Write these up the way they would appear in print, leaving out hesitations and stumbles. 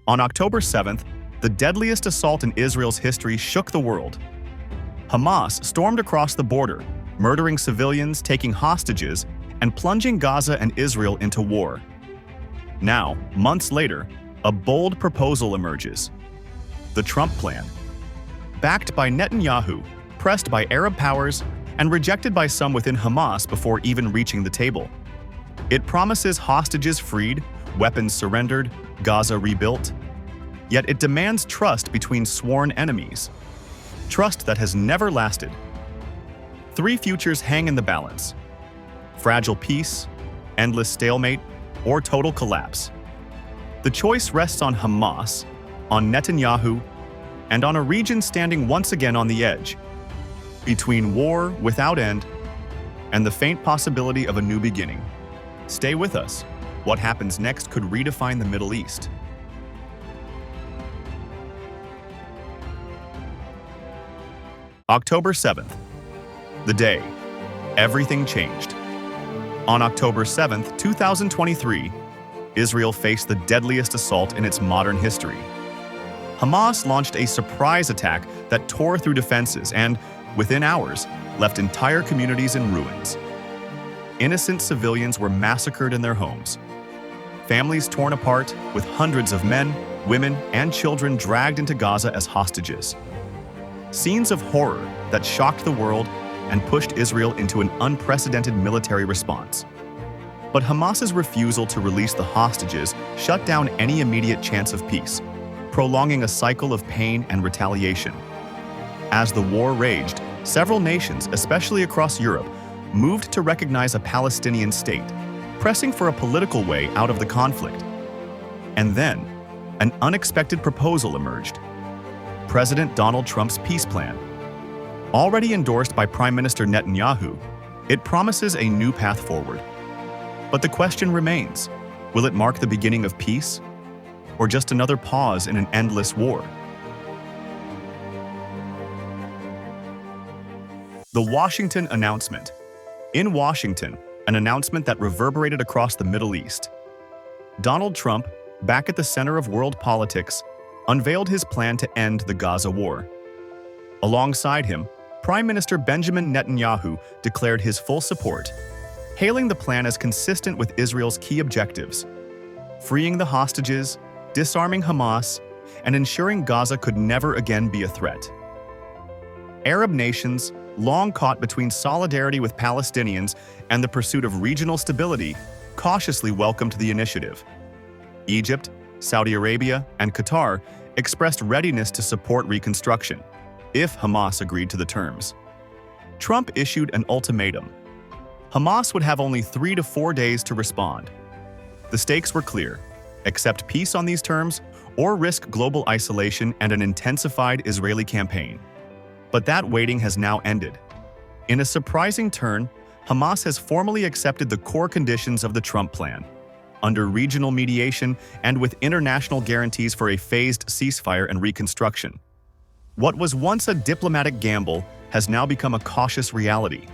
On October 7th, the deadliest assault in Israel's history shook the world. Hamas stormed across the border, murdering civilians, taking hostages, and plunging Gaza and Israel into war. Now, months later, a bold proposal emerges: the Trump Plan. Backed by Netanyahu, pressed by Arab powers, and rejected by some within Hamas before even reaching the table. It promises hostages freed, weapons surrendered, Gaza rebuilt. Yet it demands trust between sworn enemies. Trust that has never lasted. Three futures hang in the balance: fragile peace, endless stalemate, or total collapse. The choice rests on Hamas, on Netanyahu, and on a region standing once again on the edge, between war without end and the faint possibility of a new beginning. Stay with us. What happens next could redefine the Middle East. October 7th, the day everything changed. On October 7th, 2023, Israel faced the deadliest assault in its modern history. Hamas launched a surprise attack that tore through defenses and, within hours, left entire communities in ruins. Innocent civilians were massacred in their homes. Families torn apart, with hundreds of men, women, and children dragged into Gaza as hostages. Scenes of horror that shocked the world and pushed Israel into an unprecedented military response. But Hamas's refusal to release the hostages shut down any immediate chance of peace, prolonging a cycle of pain and retaliation. As the war raged, several nations, especially across Europe, moved to recognize a Palestinian state, pressing for a political way out of the conflict. And then, an unexpected proposal emerged: President Donald Trump's peace plan. Already endorsed by Prime Minister Netanyahu, it promises a new path forward. But the question remains: will it mark the beginning of peace, or just another pause in an endless war? The Washington announcement. In Washington, an announcement that reverberated across the Middle East. Donald Trump, back at the center of world politics, unveiled his plan to end the Gaza war. Alongside him, Prime Minister Benjamin Netanyahu declared his full support, hailing the plan as consistent with Israel's key objectives: freeing the hostages, disarming Hamas, and ensuring Gaza could never again be a threat. Arab nations, long caught between solidarity with Palestinians and the pursuit of regional stability, cautiously welcomed the initiative. Egypt, Saudi Arabia, and Qatar expressed readiness to support reconstruction, if Hamas agreed to the terms. Trump issued an ultimatum. Hamas would have only 3 to 4 days to respond. The stakes were clear: accept peace on these terms, or risk global isolation and an intensified Israeli campaign. But that waiting has now ended. In a surprising turn, Hamas has formally accepted the core conditions of the Trump plan, under regional mediation and with international guarantees for a phased ceasefire and reconstruction. What was once a diplomatic gamble has now become a cautious reality,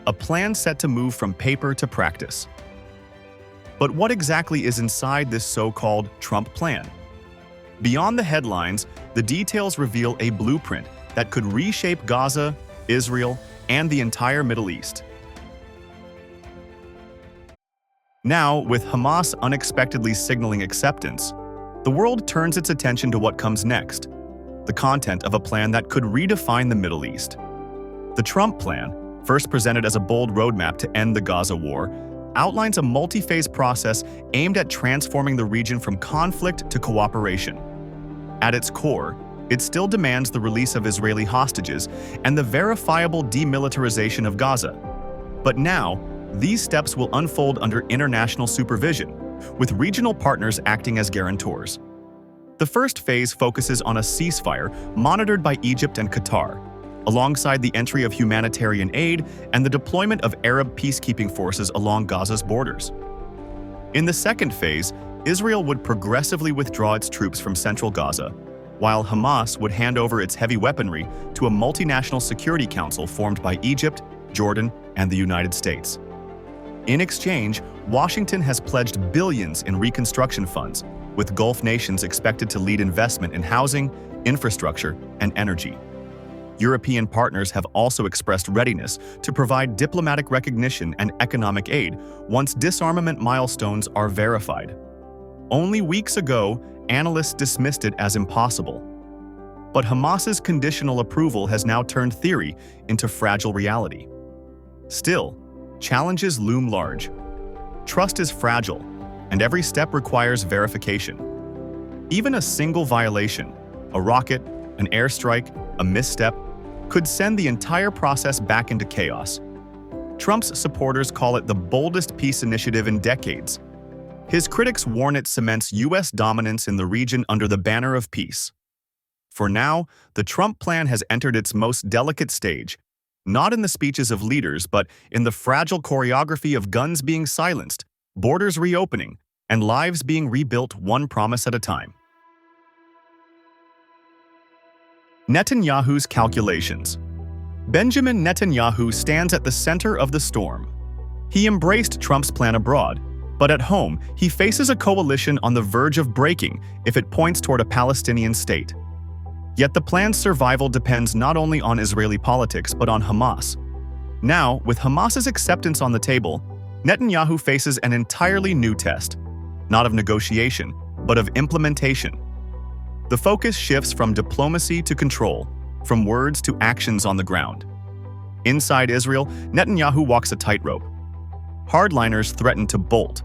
a plan set to move from paper to practice. But what exactly is inside this so-called Trump plan? Beyond the headlines, the details reveal a blueprint that could reshape Gaza, Israel, and the entire Middle East. Now, with Hamas unexpectedly signaling acceptance, the world turns its attention to what comes next: the content of a plan that could redefine the Middle East. The Trump plan, first presented as a bold roadmap to end the Gaza war, outlines a multi-phase process aimed at transforming the region from conflict to cooperation. At its core, it still demands the release of Israeli hostages and the verifiable demilitarization of Gaza. But now, these steps will unfold under international supervision, with regional partners acting as guarantors. The first phase focuses on a ceasefire monitored by Egypt and Qatar, alongside the entry of humanitarian aid and the deployment of Arab peacekeeping forces along Gaza's borders. In the second phase, Israel would progressively withdraw its troops from central Gaza, while Hamas would hand over its heavy weaponry to a multinational security council formed by Egypt, Jordan, and the United States. In exchange, Washington has pledged billions in reconstruction funds, with Gulf nations expected to lead investment in housing, infrastructure, and energy. European partners have also expressed readiness to provide diplomatic recognition and economic aid once disarmament milestones are verified. Only weeks ago, analysts dismissed it as impossible. But Hamas's conditional approval has now turned theory into fragile reality. Still, challenges loom large. Trust is fragile, and every step requires verification. Even a single violation, a rocket, an airstrike, a misstep, could send the entire process back into chaos. Trump's supporters call it the boldest peace initiative in decades. His critics warn it cements U.S. dominance in the region under the banner of peace. For now, the Trump plan has entered its most delicate stage, not in the speeches of leaders, but in the fragile choreography of guns being silenced, borders reopening, and lives being rebuilt one promise at a time. Netanyahu's calculations. Benjamin Netanyahu stands at the center of the storm. He embraced Trump's plan abroad, but at home, he faces a coalition on the verge of breaking if it points toward a Palestinian state. Yet the plan's survival depends not only on Israeli politics but on Hamas. Now, with Hamas's acceptance on the table, Netanyahu faces an entirely new test, not of negotiation, but of implementation. The focus shifts from diplomacy to control, from words to actions on the ground. Inside Israel, Netanyahu walks a tightrope. Hardliners threaten to bolt.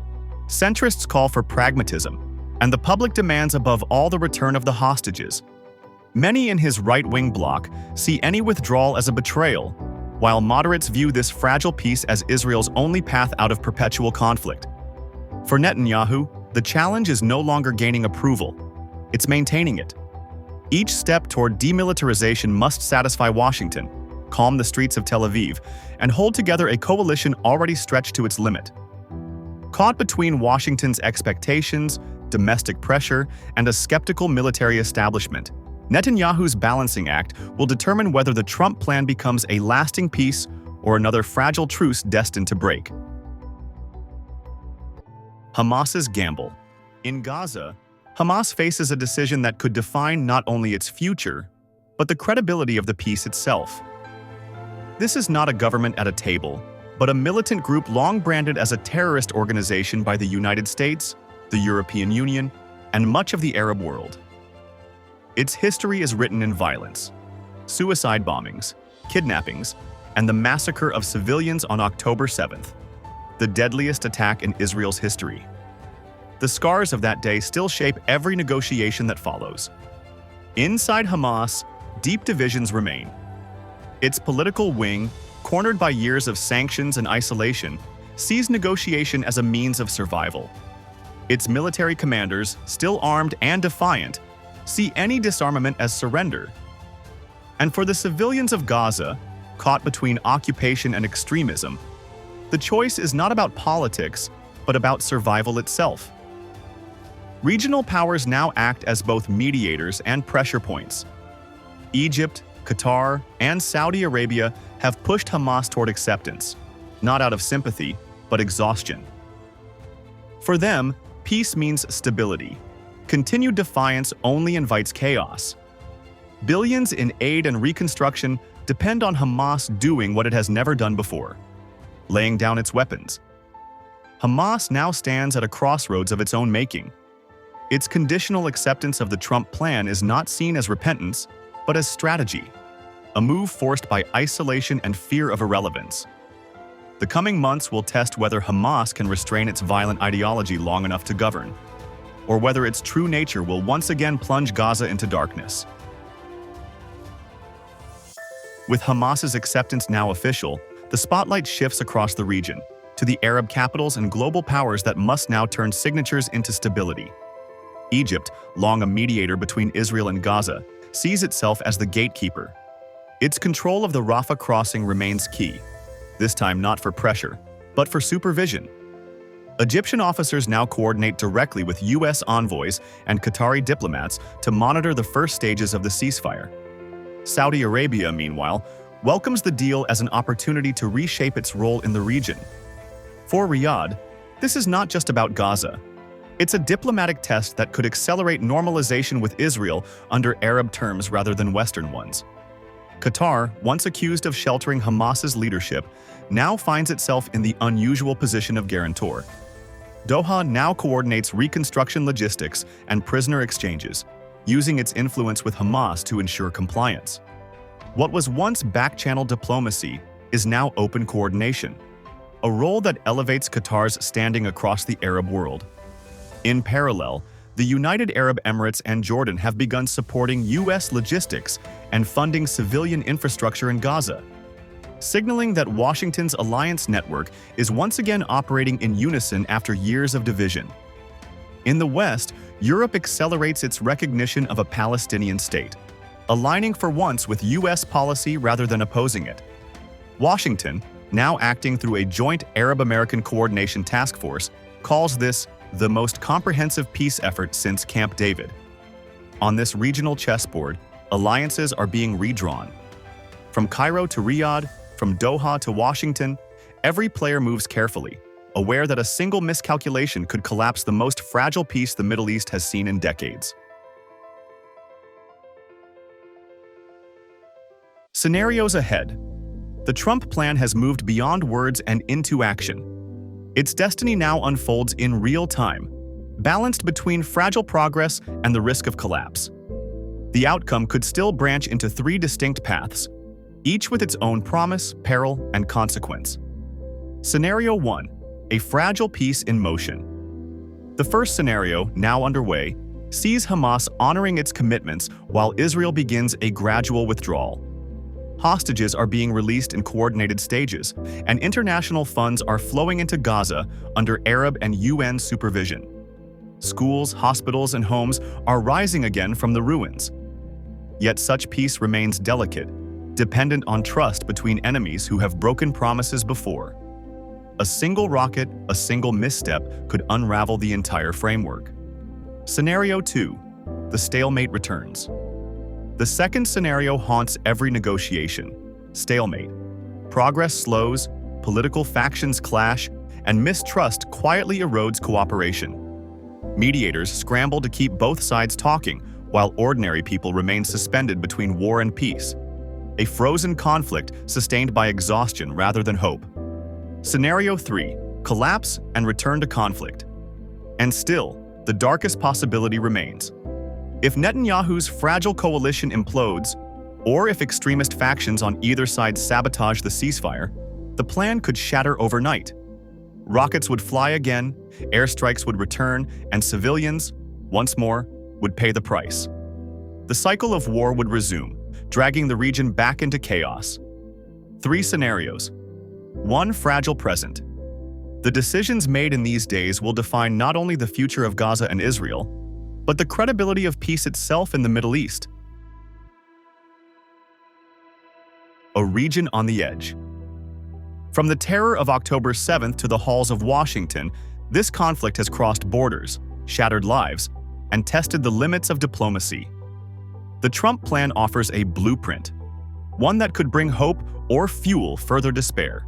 Centrists call for pragmatism, and the public demands above all the return of the hostages. Many in his right-wing bloc see any withdrawal as a betrayal, while moderates view this fragile peace as Israel's only path out of perpetual conflict. For Netanyahu, the challenge is no longer gaining approval, it's maintaining it. Each step toward demilitarization must satisfy Washington, calm the streets of Tel Aviv, and hold together a coalition already stretched to its limit. Caught between Washington's expectations, domestic pressure, and a skeptical military establishment, Netanyahu's balancing act will determine whether the Trump plan becomes a lasting peace or another fragile truce destined to break. Hamas's gamble. In Gaza, Hamas faces a decision that could define not only its future, but the credibility of the peace itself. This is not a government at a table, but a militant group long branded as a terrorist organization by the United States, the European Union, and much of the Arab world. Its history is written in violence, suicide bombings, kidnappings, and the massacre of civilians on October 7th, the deadliest attack in Israel's history. The scars of that day still shape every negotiation that follows. Inside Hamas, deep divisions remain. Its political wing, cornered by years of sanctions and isolation, sees negotiation as a means of survival. Its military commanders, still armed and defiant, see any disarmament as surrender. And for the civilians of Gaza, caught between occupation and extremism, the choice is not about politics, but about survival itself. Regional powers now act as both mediators and pressure points. Egypt, Qatar, and Saudi Arabia have pushed Hamas toward acceptance, not out of sympathy, but exhaustion. For them, peace means stability. Continued defiance only invites chaos. Billions in aid and reconstruction depend on Hamas doing what it has never done before, laying down its weapons. Hamas now stands at a crossroads of its own making. Its conditional acceptance of the Trump plan is not seen as repentance, but as strategy, a move forced by isolation and fear of irrelevance. The coming months will test whether Hamas can restrain its violent ideology long enough to govern, or whether its true nature will once again plunge Gaza into darkness. With Hamas's acceptance now official, the spotlight shifts across the region, to the Arab capitals and global powers that must now turn signatures into stability. Egypt, long a mediator between Israel and Gaza, sees itself as the gatekeeper. Its control of the Rafah crossing remains key, this time not for pressure, but for supervision. Egyptian officers now coordinate directly with U.S. envoys and Qatari diplomats to monitor the first stages of the ceasefire. Saudi Arabia, meanwhile, welcomes the deal as an opportunity to reshape its role in the region. For Riyadh, this is not just about Gaza. It's a diplomatic test that could accelerate normalization with Israel under Arab terms rather than Western ones. Qatar, once accused of sheltering Hamas's leadership, now finds itself in the unusual position of guarantor. Doha now coordinates reconstruction logistics and prisoner exchanges, using its influence with Hamas to ensure compliance. What was once back-channel diplomacy is now open coordination, a role that elevates Qatar's standing across the Arab world. In parallel, the United Arab Emirates and Jordan have begun supporting U.S. logistics and funding civilian infrastructure in Gaza, signaling that Washington's alliance network is once again operating in unison after years of division. In the West, Europe accelerates its recognition of a Palestinian state, aligning for once with U.S. policy rather than opposing it. Washington, now acting through a joint Arab-American coordination task force, calls this the most comprehensive peace effort since Camp David. On this regional chessboard, alliances are being redrawn. From Cairo to Riyadh, from Doha to Washington, every player moves carefully, aware that a single miscalculation could collapse the most fragile peace the Middle East has seen in decades. Scenarios ahead. The Trump plan has moved beyond words and into action. Its destiny now unfolds in real time, balanced between fragile progress and the risk of collapse. The outcome could still branch into three distinct paths, each with its own promise, peril, and consequence. Scenario 1. A fragile peace in motion. The first scenario, now underway, sees Hamas honoring its commitments while Israel begins a gradual withdrawal. Hostages are being released in coordinated stages, and international funds are flowing into Gaza under Arab and UN supervision. Schools, hospitals, and homes are rising again from the ruins. Yet such peace remains delicate, dependent on trust between enemies who have broken promises before. A single rocket, a single misstep could unravel the entire framework. Scenario 2. The stalemate returns. The second scenario haunts every negotiation: stalemate. Progress slows, political factions clash, and mistrust quietly erodes cooperation. Mediators scramble to keep both sides talking, while ordinary people remain suspended between war and peace. A frozen conflict sustained by exhaustion rather than hope. Scenario 3. Collapse and return to conflict. And still, the darkest possibility remains. If Netanyahu's fragile coalition implodes, or if extremist factions on either side sabotage the ceasefire, the plan could shatter overnight. Rockets would fly again, airstrikes would return, and civilians, once more, would pay the price. The cycle of war would resume, dragging the region back into chaos. Three scenarios. One fragile present. The decisions made in these days will define not only the future of Gaza and Israel, but the credibility of peace itself in the Middle East. A region on the edge. From the terror of October 7th to the halls of Washington, this conflict has crossed borders, shattered lives, and tested the limits of diplomacy. The Trump plan offers a blueprint, one that could bring hope or fuel further despair.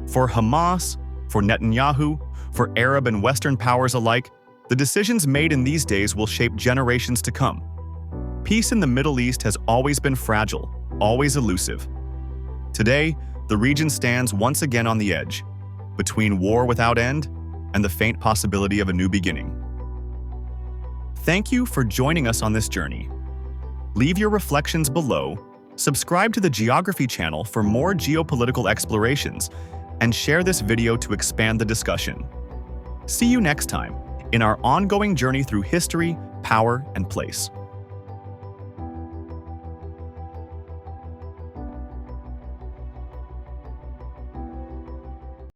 For Hamas, for Netanyahu, for Arab and Western powers alike, the decisions made in these days will shape generations to come. Peace in the Middle East has always been fragile, always elusive. Today, the region stands once again on the edge, between war without end and the faint possibility of a new beginning. Thank you for joining us on this journey. Leave your reflections below, subscribe to the Geography channel for more geopolitical explorations, and share this video to expand the discussion. See you next time in our ongoing journey through history, power, and place.